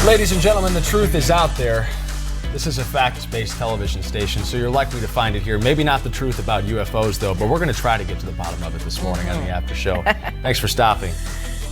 Ladies and gentlemen, the truth is out there. This is a facts-based television station, so you're likely to find it here. Maybe not the truth about UFOs, though, but we're going to try to get to the bottom of it this morning on the after show. Thanks for stopping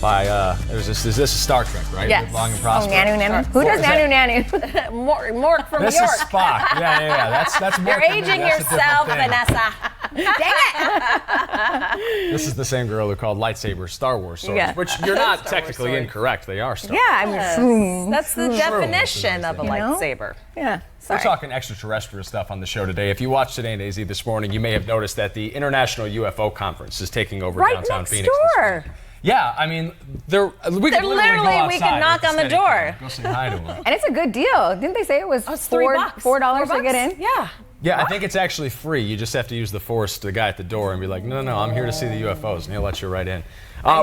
by. Is this a Star Trek, right? Yes. Long and Prosper. Nanu Nanu. Who does Nanu Nanu? Mork from This New York. is Spock. Yeah. That's Mork. You're aging yourself, Vanessa. Dang it! This is the same girl who called lightsabers Star Wars swords, Yeah. which you're not technically incorrect. They are Star Wars. Yeah, I mean, That's the definition of a know? lightsaber. yeah. We're Sorry. talking extraterrestrial stuff on the show today. If you watched Today in AZ this morning, you may have noticed that the International UFO Congress is taking over Right downtown next Phoenix this door. week. Yeah, I mean, we could literally go outside we can knock on the door. Go say hi to them. And it's a good deal. Didn't they say it was It's $4 $3 to get in? Yeah. Yeah, I think it's actually free. You just have to use the force to the guy at the door and be like, no, I'm here to see the UFOs, and he'll let you right in.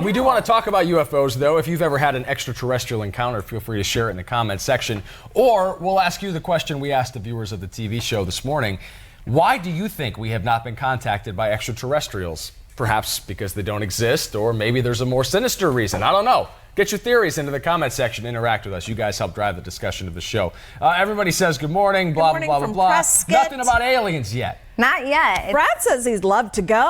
We do want to talk about UFOs, though. If you've ever had an extraterrestrial encounter, feel free to share it in the comments section. Or we'll ask you the question we asked the viewers of the TV show this morning. Why do you think we have not been contacted by extraterrestrials? Perhaps because they don't exist, or maybe there's a more sinister reason. I don't know. Get your theories into the comment section. Interact with us. You guys help drive the discussion of the show. Everybody says good morning, blah, morning blah, blah, from blah, blah. Prescott. Nothing about aliens yet. Not yet. Brad says he'd love to go.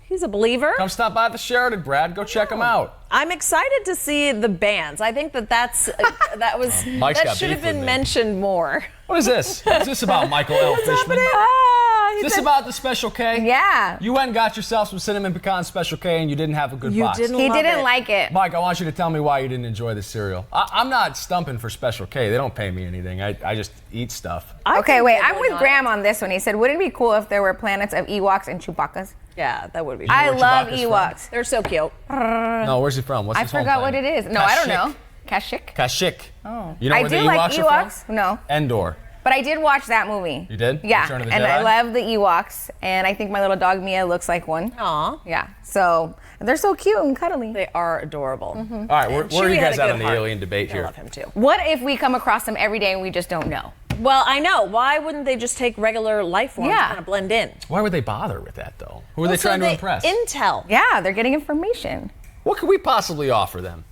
He's a believer. Come stop by the Sheridan, Brad. Go check them out. I'm excited to see the bands. I think that Mike's got should have beef with been me. mentioned more. What is this? Is this about Michael L. Fishman? Is this about the Special K? Yeah. You went and got yourself some cinnamon pecan Special K and you didn't have a good box. He didn't like it. Mike, I want you to tell me why you didn't enjoy the cereal. I'm not stumping for Special K. They don't pay me anything. I just eat stuff. Okay, wait. I'm with Graham on this one. He said, wouldn't it be cool if there were planets of Ewoks and Chewbacca's? Yeah, that would be. I where love Chewbacca's Ewoks. They're so cute. No, where's he from? What's I his home forgot what planet? it is. No, I don't Kashyyyk. know. Kashyyyk? Kashyyyk. Oh. You know I where the do like Ewoks are Ewoks. from? No. Endor. But I did watch that movie. You did? Yeah. Return of the And I Jedi? love the Ewoks. And I think my little dog Mia looks like one. Aw. Yeah. So they're so cute and cuddly. They are adorable. All right, where are Chewie you had guys a at good on the heart. alien debate I here? love him too. What if we come across them every day and we just don't know? Well, I know. Why wouldn't they just take regular life forms Yeah. and kind of blend in? Why would they bother with that, though? Who are they trying to impress? Intel. Yeah, they're getting information. What could we possibly offer them?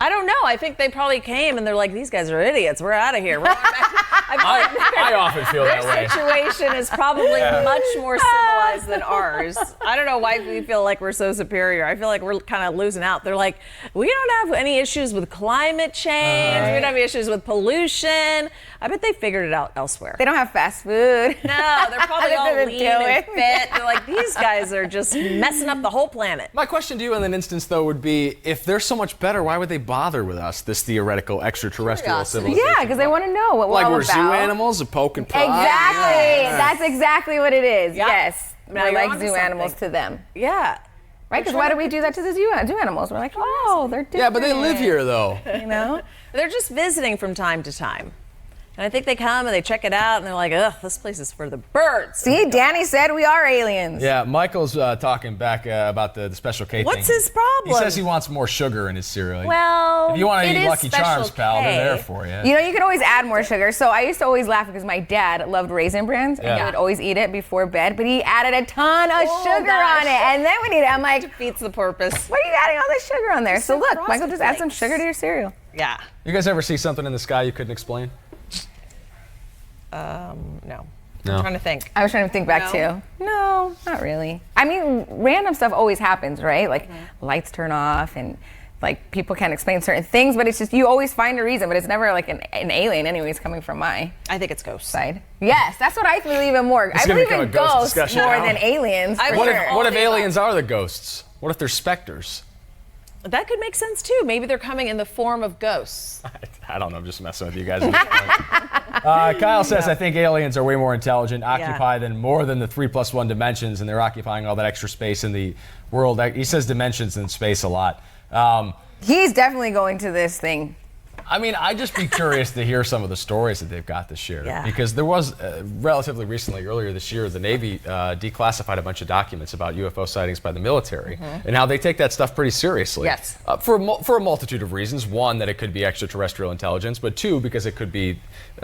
I don't know. I think they probably came and they're like, these guys are idiots. We're out of here. We're going back. I feel like I often feel that way. their situation is probably much more civilized than ours. I don't know why we feel like we're so superior. I feel like we're kind of losing out. They're like, we don't have any issues with climate change. We don't have any issues with pollution. I bet they figured it out elsewhere. They don't have fast food. No, they're probably all They're lean doing. and fit. They're like, these guys are just messing up the whole planet. My question to you in that instance, though, would be, if they're so much better, why would they bother with us, this theoretical extraterrestrial Curiosity. civilization? Yeah, because they want to know what we're Like all we're about. zoo animals, a poke and prod? Exactly. Yeah. That's exactly what it is. Yeah. Yes. Now We're you're like onto zoo animals something. to them. Yeah. Right? Because why do we do that to the zoo animals? We're like, oh, they're different. Yeah, but they live here, though. You know? They're just visiting from time to time. And I think they come and they check it out and they're like, ugh, this place is for the birds. See, Danny said we are aliens. Yeah, Michael's talking back about the Special K thing. What's his problem? He says he wants more sugar in his cereal. Well, if you want to it eat is Lucky Special Charms, pal, K. they're there for you. You know, you can always add more sugar. So I used to always laugh because my dad loved Raisin Brans and he Yeah. would always eat it before bed, but he added a ton of Oh, sugar gosh. on it. And then when he, I'm like, Defeats the purpose. why are you adding all this sugar on there? So said look, frosted Michael, just add some flakes. sugar to your cereal. Yeah. You guys ever see something in the sky you couldn't explain? No. No. I'm trying to think. I was trying to think back No? too. No, not really. I mean, random stuff always happens, right? Like lights turn off and like people can't explain certain things, but it's just you always find a reason, but it's never like an alien anyways coming from my I think it's ghosts. side. Yes, that's what I believe in more. I gonna believe become in a ghost ghosts discussion more now. than aliens. For What sure. if, what if aliens are the ghosts? What if they're specters? That could make sense too. Maybe they're coming in the form of ghosts. I don't know, I'm just messing with you guys. Kyle says, I think aliens are way more intelligent, occupy more than the 3+1 dimensions, and they're occupying all that extra space in the world. He says dimensions in space a lot. He's definitely going to this thing. I mean, I'd just be curious to hear some of the stories that they've got to share. Yeah. Because there was relatively recently, earlier this year, the Navy declassified a bunch of documents about UFO sightings by the military and how they take that stuff pretty seriously. Yes. For a multitude of reasons. One, that it could be extraterrestrial intelligence, but two, because it could be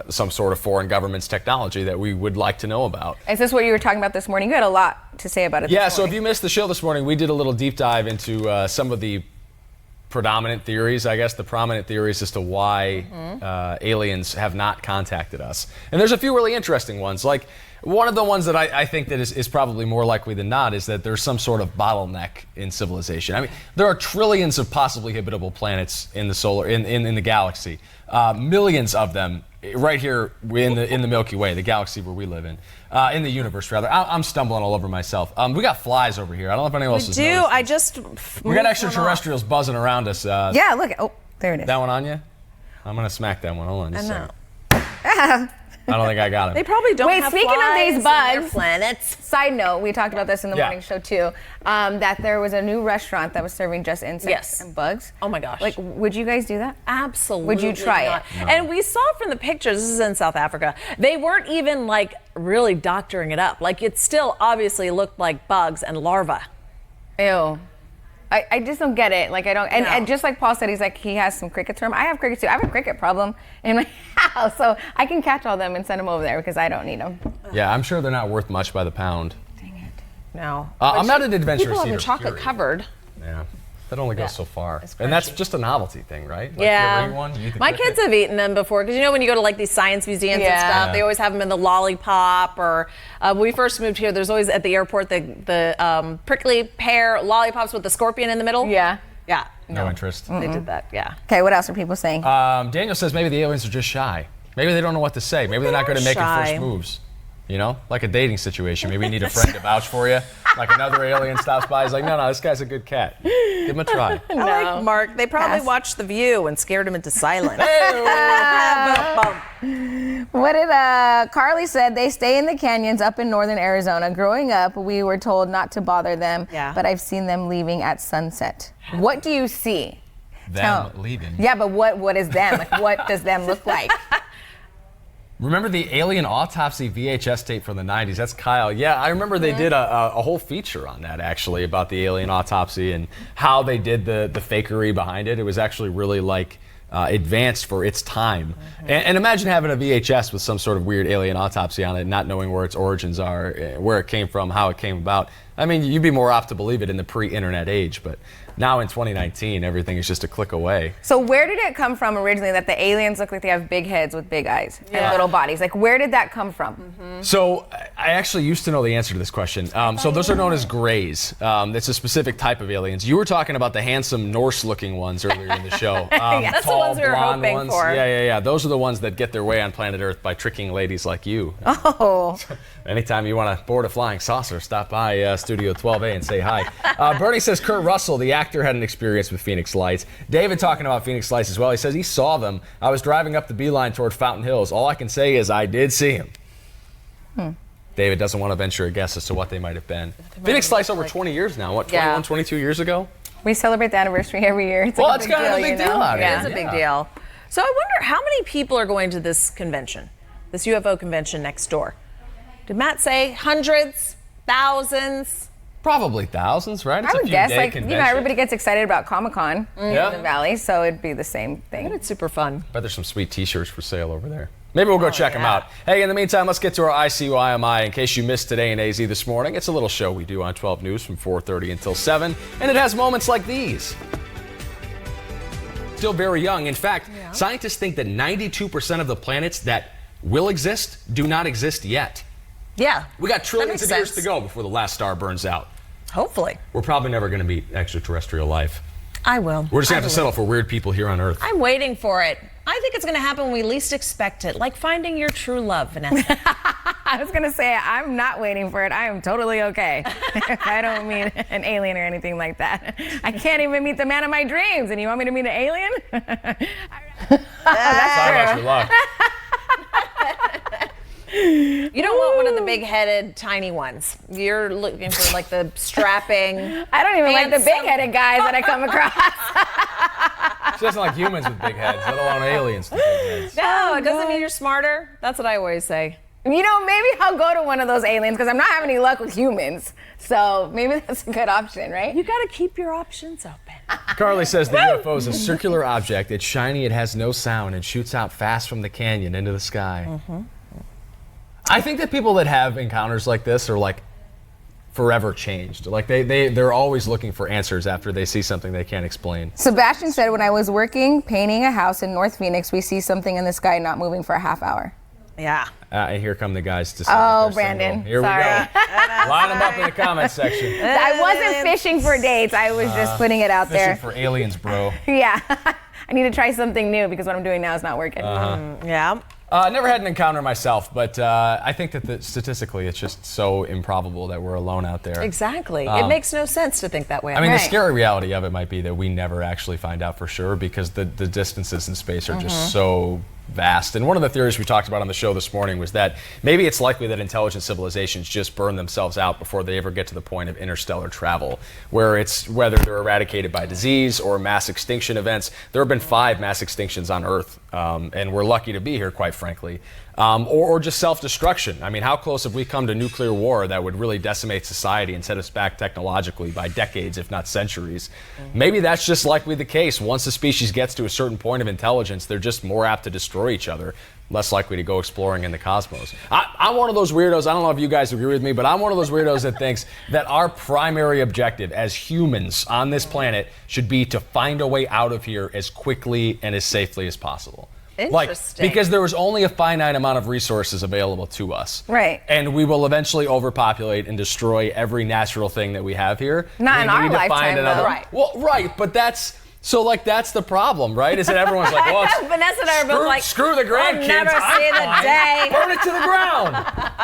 some sort of foreign government's technology that we would like to know about. Is this what you were talking about this morning? You had a lot to say about it. Yeah, this so if morning. you missed the show this morning, we did a little deep dive into some of the predominant theories, I guess, the prominent theories as to why aliens have not contacted us. And there's a few really interesting ones. Like, one of the ones that I think that is probably more likely than not is that there's some sort of bottleneck in civilization. I mean, there are trillions of possibly habitable planets in the galaxy, millions of them right here in the Milky Way, the galaxy where we live in the universe rather. I'm stumbling all over myself. We got flies over here. I don't know if anyone else has noticed them. We got extraterrestrials buzzing around us. Yeah, look. Oh, there it is. That one on you? I'm gonna smack that one. Hold on just a second. I don't think I got him. They probably don't have speaking of flies these bugs, in their planets. Side note, we talked about this in the morning show too, that there was a new restaurant that was serving just insects and bugs. Oh my gosh. Like, would you guys do that? Absolutely. Would you try it? No. And we saw from the pictures, this is in South Africa, they weren't even like really doctoring it up. Like, it still obviously looked like bugs and larvae. Ew. I just don't get it. Like, I don't, and just like Paul said, he's like, he has some crickets from. I have crickets too. I have a cricket problem in my house, so I can catch all them and send them over there because I don't need them. Yeah, I'm sure they're not worth much by the pound. Dang it. No. I'm not an adventurous People eater. have chocolate period. covered. Yeah. That only goes so far. It's And that's crunchy. just a novelty thing, right? Like, Yeah. you ever eat one? You eat the My cricket? kids have eaten them before because you know when you go to like these science museums and stuff, they always have them in the lollipop. Or when we first moved here, there's always at the airport the prickly pear lollipops with the scorpion in the middle. Yeah. Yeah. No interest. They did that. Yeah. Okay, what else are people saying? Daniel says maybe the aliens are just shy. Maybe they don't know what to say. Maybe they're not good at making shy. first moves. You know, like a dating situation. Maybe you need a friend to vouch for you. Like another alien stops by, he's like, no, this guy's a good cat. Give him a try. I like Mark. They probably watched The View and scared him into silence. What did Carly said? They stay in the canyons up in northern Arizona. Growing up, we were told not to bother them, but I've seen them leaving at sunset. What do you see? Them leaving. Yeah, but what is them? Like, what does them look like? Remember the alien autopsy VHS tape from the 90s? That's Kyle. Yeah, I remember they did a whole feature on that, actually, about the alien autopsy and how they did the fakery behind it. It was actually really, like, advanced for its time. And imagine having a VHS with some sort of weird alien autopsy on it, not knowing where its origins are, where it came from, how it came about. I mean, you'd be more apt to believe it in the pre-internet age, but now in 2019, everything is just a click away. So where did it come from originally that the aliens look like they have big heads with big eyes and little bodies? Like, where did that come from? So I actually used to know the answer to this question. So those are known as grays. It's a specific type of aliens. You were talking about the handsome Norse-looking ones earlier in the show. That's the ones we were blonde hoping ones. for. Yeah. Those are the ones that get their way on planet Earth by tricking ladies like you. Oh. Anytime you want to board a flying saucer, stop by Studio 12A and say hi. Bernie says Kurt Russell, the actor, had an experience with Phoenix Lights. David talking about Phoenix Lights as well. He says he saw them. I was driving up the Beeline toward Fountain Hills. All I can say is I did see him. David doesn't want to venture a guess as to what they might have been. Phoenix Lights over 20 years now. What, 21, 22 years ago? We celebrate the anniversary every year. It's Well, like it's kind of a big deal out here. It's a big deal. So I wonder how many people are going to this convention, this UFO convention next door. Did Matt say hundreds, thousands? Probably thousands, right? It's I would a few guess, day like, convention. everybody gets excited about Comic-Con in the Valley, so it'd be the same I bet thing. it's super fun. Bet there's some sweet t-shirts for sale over there. Maybe we'll go check them out. Hey, in the meantime, let's get to our ICUIMI. In case you missed Today in AZ this morning, it's a little show we do on 12 News from 4:30 until 7, and it has moments like these. Still very young. In fact, scientists think that 92% of the planets that will exist do not exist yet. Yeah. We got trillions makes of years sense. to go before the last star burns out. Hopefully. We're probably never going to meet extraterrestrial life. I will. We're just going to have to settle for weird people here on Earth. I'm waiting for it. I think it's going to happen when we least expect it, like finding your true love, Vanessa. I was going to say, I'm not waiting for it. I am totally okay. I don't mean an alien or anything like that. I can't even meet the man of my dreams, and you want me to meet an alien? That's your luck. You don't want one of the big-headed, tiny ones. You're looking for like the strapping. I don't even like the handsome- big-headed guys that I come across. She doesn't like humans with big heads, let alone aliens with big heads. No, it doesn't mean you're smarter. That's what I always say. You know, maybe I'll go to one of those aliens because I'm not having any luck with humans. So maybe that's a good option, right? You got to keep your options open. Carly says the UFO is a circular object. It's shiny, it has no sound, and shoots out fast from the canyon into the sky. I think that people that have encounters like this are like, forever changed. Like they're always looking for answers after they see something they can't explain. Sebastian said, when I was working painting a house in North Phoenix, we see something in the sky not moving for a half hour. Yeah. And here come the guys to Oh, Brandon. Here Sorry. we go. Line them up in the comments section. I wasn't fishing for dates. I was just putting it out there. Fishing for aliens, bro. Yeah. I need to try something new because what I'm doing now is not working. Yeah. Never had an encounter myself, but I think that statistically it's just so improbable that we're alone out there. Exactly. It makes no sense to think that way. I mean, the Right. scary reality of it might be that we never actually find out for sure because the distances in space are just so vast. And one of the theories we talked about on the show this morning was that maybe it's likely that intelligent civilizations just burn themselves out before they ever get to the point of interstellar travel, whether they're eradicated by disease or mass extinction events. There have been 5 mass extinctions on Earth, and we're lucky to be here, quite frankly. Or just self-destruction. I mean, how close have we come to nuclear war that would really decimate society and set us back technologically by decades, if not centuries? Maybe that's just likely the case. Once a species gets to a certain point of intelligence, they're just more apt to destroy each other, less likely to go exploring in the cosmos. I'm one of those weirdos, I don't know if you guys agree with me, but I'm one of those weirdos that thinks that our primary objective as humans on this planet should be to find a way out of here as quickly and as safely as possible. Interesting. Because there was only a finite amount of resources available to us. Right. And we will eventually overpopulate and destroy every natural thing that we have here. Not We in our need to find lifetime, another- though. Right. Well, right, but that's the problem, right? Is that everyone's like, well, Vanessa and I are both like, screw the grandkids. I'll never I'm see the fine. day. Burn it to the ground.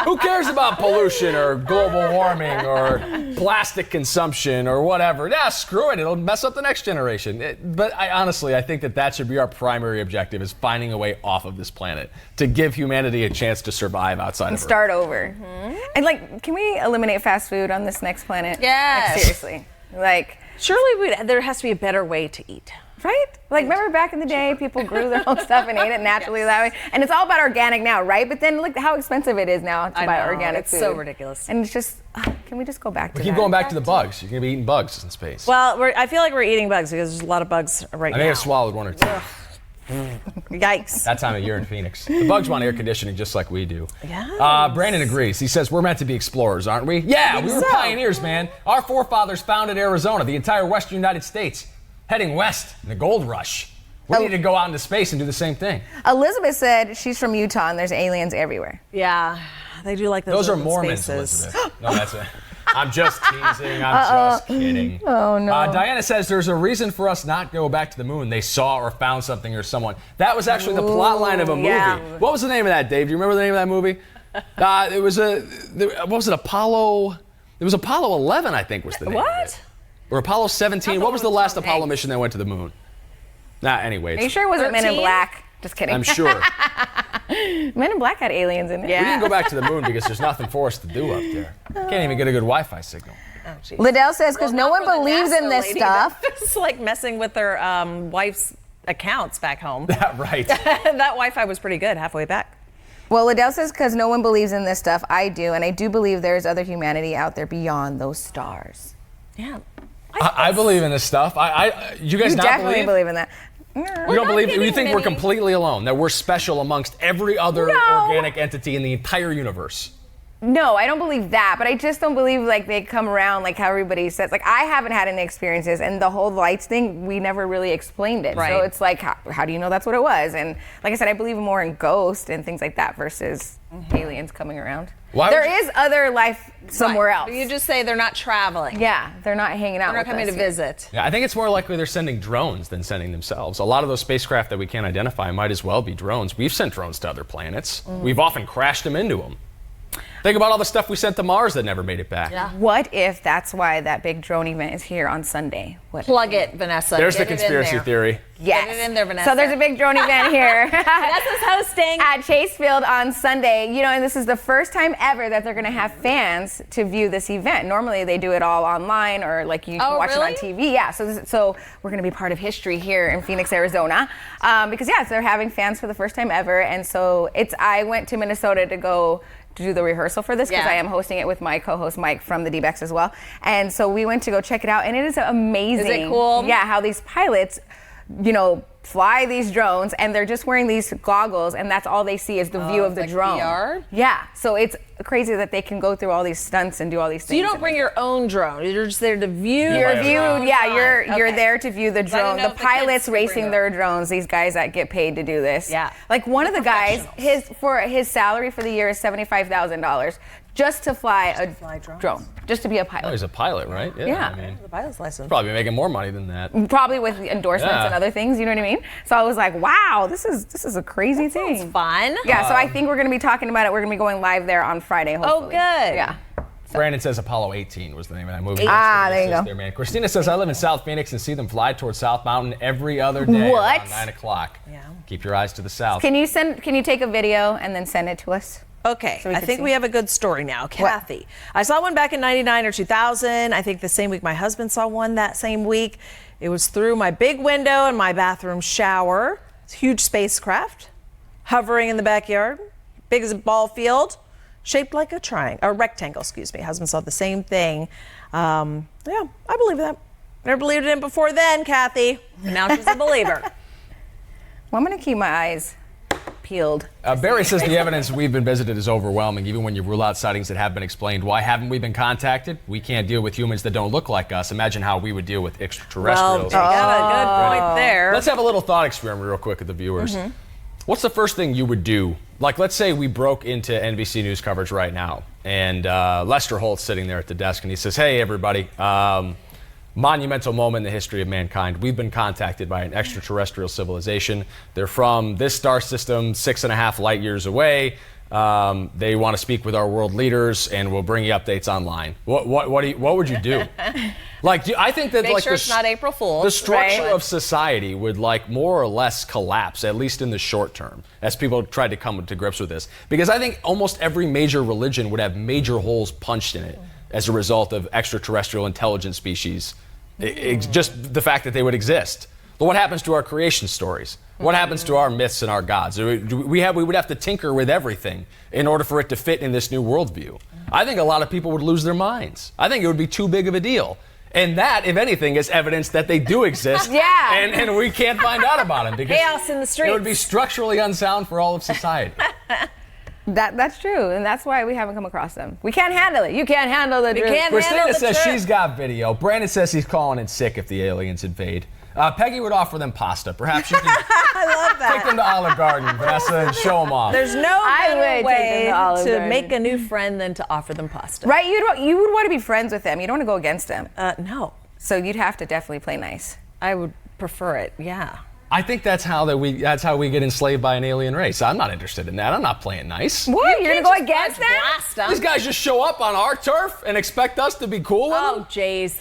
Who cares about pollution or global warming or plastic consumption or whatever? Yeah, screw it. It'll mess up the next generation. But I think that should be our primary objective, is finding a way off of this planet to give humanity a chance to survive outside of Earth. Start over. And can we eliminate fast food on this next planet? Yes. Like, seriously. Surely there has to be a better way to eat. Right? Remember back in the day, people grew their own stuff and ate it naturally that way? And it's all about organic now, right? But then look how expensive it is now to buy organic it's food. so ridiculous. And it's just, can we just go back to that? Keep going back to the bugs. You're going to be eating bugs in space. Well, I feel like we're eating bugs because there's a lot of bugs right I now. may have swallowed one or two. Yikes. That time of year in Phoenix. The bugs want air conditioning just like we do. Yes. Brandon agrees. He says, we're meant to be explorers, aren't we? Yeah, we were pioneers, man. Our forefathers founded Arizona, the entire western United States, heading west in the gold rush. We need to go out into space and do the same thing. Elizabeth said she's from Utah and there's aliens everywhere. Yeah, they do like those Those are open Mormons, spaces. Elizabeth. No, that's it. I'm just teasing. I'm just kidding. Oh, no. Diana says there's a reason for us not to go back to the moon. They saw or found something or someone. That was actually the plot line of a movie. yeah. What was the name of that, Dave? Do you remember the name of that movie? It was what was it, Apollo? It was Apollo 11, I think was the name of What? it. Or Apollo 17. What was the last Apollo mission that went to the moon? Anyway. Are you sure it wasn't Men in 13? Black? Just kidding. I'm sure. Men in Black had aliens in it. Yeah. We didn't go back to the moon because there's nothing for us to do up there. Can't even get a good Wi-Fi signal. Oh, geez. Liddell says, because no Not one for the believes in NASA this lady, stuff. but It's like messing with their wife's accounts back home. Right. That Wi-Fi was pretty good halfway back. Well, Liddell says, because no one believes in this stuff. I do, and I do believe there's other humanity out there beyond those stars. Yeah. I believe in this stuff. You guys You not definitely believe? believe in that. You don't believe? You getting think we're many- completely alone? That we're special amongst every other No. organic entity in the entire universe? No, I don't believe that, but I just don't believe they come around like how everybody says. I haven't had any experiences, and the whole lights thing, we never really explained it. So Right. it's how do you know that's what it was? And like I said, I believe more in ghosts and things like that versus aliens coming around. Why There would you- is other life somewhere Right. else. But you just say they're not traveling. yeah, they're not hanging out They're not with coming us to yet. visit. Yeah, I think it's more likely they're sending drones than sending themselves. A lot of those spacecraft that we can't identify might as well be drones. We've sent drones to other planets. We've often crashed them into them. Think about all the stuff we sent to Mars that never made it back. Yeah. What if that's why that big drone event is here on Sunday? Plug it, Vanessa. There's the Get it in conspiracy there. theory. Yes. Get it in there, Vanessa. So there's a big drone event here. Vanessa's hosting. At Chase Field on Sunday, and this is the first time ever that they're going to have fans to view this event. Normally they do it all online or you can watch really? it on TV. Yeah, so we're going to be part of history here in Phoenix, Arizona, because so they're having fans for the first time ever, and so I went to Minnesota to go to do the rehearsal for this because Yeah. I am hosting it with my co-host Mike from the D-Backs as well, and so we went to go check it out, and it is amazing. Is it cool? Yeah, how these pilots, fly these drones, and they're just wearing these goggles, and that's all they see is the view of the like drone. VR? Yeah, so it's crazy that they can go through all these stunts and do all these things. So you don't bring your own drone. You're just there to view. You're viewed, yeah. You're Okay. there to view the didn't drone. know The if the kids pilots could bring racing their their drones. These guys that get paid to do this. Yeah. Like one of the guys, his salary for the year is $75,000 just to fly a fly drones? drone, just to be a Oh, pilot. he's a pilot, right? Yeah. I mean, The pilot's license. probably making more money than that. Probably with endorsements Yeah. and other things. You know what I mean? So I was like, wow, this is a crazy thing. It's fun. Yeah. So I think we're gonna be talking about it. We're gonna be going live there on Friday. Hopefully. good. Yeah. Brandon says Apollo 18 was the name of that movie. There you go. There, man. Christina says I live in South Phoenix and see them fly towards South Mountain every other day What? around 9 o'clock. Yeah. Keep your eyes to the south. Can you take a video and then send it to us? Okay, So we I can think see. we have a good story now. Kathy. I saw one back in 99 or 2000. I think the same week my husband saw one that same week. It was through my big window in my bathroom shower. It's a huge spacecraft hovering in the backyard, big as a ball field, shaped like a rectangle, excuse me. Husband saw the same thing. Yeah, I believe that. Never believed in it before then, Kathy. Now she's a believer. Well, I'm gonna keep my eyes peeled. Barry says the evidence we've been visited is overwhelming, even when you rule out sightings that have been explained. Why haven't we been contacted? We can't deal with humans that don't look like us. Imagine how we would deal with Well, extraterrestrials. you got a good point there. Let's have a little thought experiment real quick with the viewers. What's the first thing you would do? Like, let's say we broke into NBC News coverage right now, and Lester Holt's sitting there at the desk, and he says, hey, everybody, monumental moment in the history of mankind. We've been contacted by an extraterrestrial civilization. They're from this star system 6.5 light years away. They want to speak with our world leaders, and we'll bring you updates online. What would you do? I think that Make sure it's not April Fool's. the structure right? of society would more or less collapse, at least in the short term, as people tried to come to grips with this. Because I think almost every major religion would have major holes punched in it as a result of extraterrestrial intelligent species. Just the fact that they would exist. But what happens to our creation stories? What happens to our myths and our gods? We would have to tinker with everything in order for it to fit in this new worldview. I think a lot of people would lose their minds. I think it would be too big of a deal. And that, if anything, is evidence that they do exist. Yeah. And we can't find out about them because Chaos in the streets. it would be structurally unsound for all of society. That's true, and that's why we haven't come across them. We can't handle it. You can't handle the truth. can't Christina handle the says truth. she's got video. Brandon says he's calling in sick if the aliens invade. Peggy would offer them pasta. Perhaps you can I love take them to Olive Garden, Vanessa, and show them off. There's no I better would take them way to Olive to Garden. make a new friend than to offer them pasta. Right? You would want to be friends with them. You don't want to go against them. No, So you'd have to definitely play nice. I would prefer it. Yeah. I think that's how we get enslaved by an alien race. I'm not interested in that. I'm not playing nice. What? You're gonna go against them? Blast them. These guys just show up on our turf and expect us to be cool with them? Oh, jeez.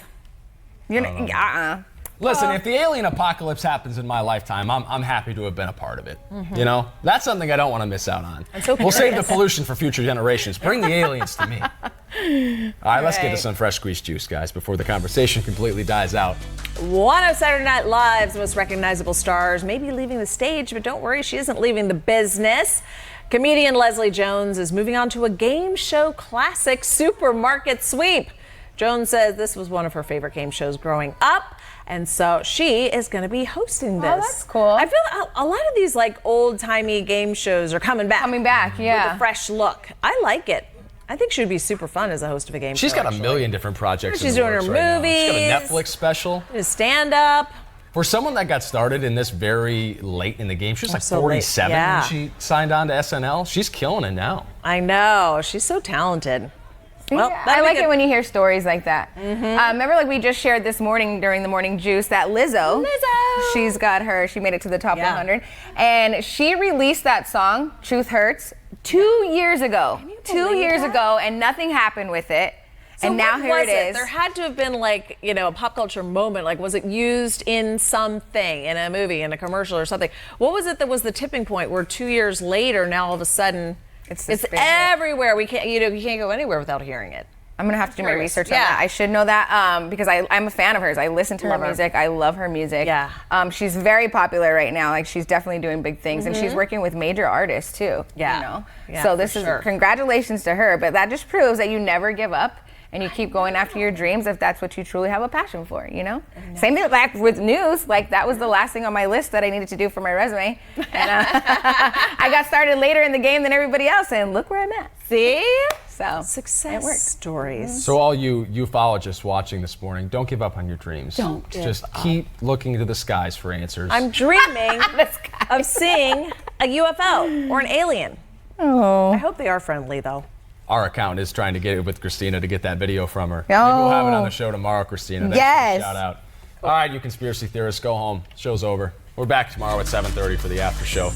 You're not, Listen, if the alien apocalypse happens in my lifetime, I'm happy to have been a part of it. You know, that's something I don't want to miss out on. We'll save the pollution for future generations. Bring the aliens to me. All right, let's get to some fresh squeezed juice, guys, before the conversation completely dies out. One of Saturday Night Live's most recognizable stars may be leaving the stage, but don't worry, she isn't leaving the business. Comedian Leslie Jones is moving on to a game show classic, Supermarket Sweep. Jones says this was one of her favorite game shows growing up, and so she is going to be hosting this. Oh, that's cool. I feel a lot of these old-timey game shows are coming back. Coming back, yeah. With a fresh look. I like it. I think she would be super fun as a host of a game show. She's got a actually. million different projects. She's in the doing her works right now. She's got a movies. Netflix special. Stand-up. For someone that got started in this very late in the game, she was like so late. 47 Yeah. when she signed on to SNL. She's killing it now. I know. She's so talented. Well, I that'll be like good. it when you hear stories like that. Remember, we just shared this morning during the morning juice that Lizzo, she made it to the top 100, and she released that song, Truth Hurts, 2 years ago. 2 years ago, and nothing happened with it. So and now what here was it is. There had to have been a pop culture moment. Was it used in something, in a movie, in a commercial or something? What was it that was the tipping point where 2 years later, now all of a sudden, It's it's this big everywhere. We can't, you can't go anywhere without hearing it. I'm gonna have to do my Curious. research on Yeah. that. I should know that because I'm a fan of hers. I listen to Love her her. music. I love her music. Yeah. She's very popular right now. She's definitely doing big things, and she's working with major artists too. Yeah. You know. Yeah, So for this is sure. congratulations to her. But that just proves that you never give up, and you keep going after your dreams if that's what you truly have a passion for, you know? Same thing like with news, like that was the last thing on my list that I needed to do for my resume. And I got started later in the game than everybody else, and look where I'm at. See? So Success it worked. stories. So all you ufologists watching this morning, don't give up on your dreams. Don't Just keep looking to the skies for answers. I'm dreaming of seeing a UFO or an alien. Oh. I hope they are friendly, though. Our account is trying to get it with Christina to get that video from her. Oh. Maybe we'll have it on the show tomorrow, Christina. Thanks for the Yes. shout out. All right, you conspiracy theorists, go home. Show's over. We're back tomorrow at 7:30 for the after show.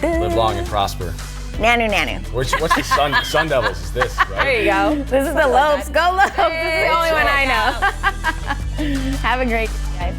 Live long and prosper. Nanu, nanu. What's the Sun Devils? Is this, right? There you go. This is the Lopes. Go Lopes. This is the only one I know. Have a great day, guys.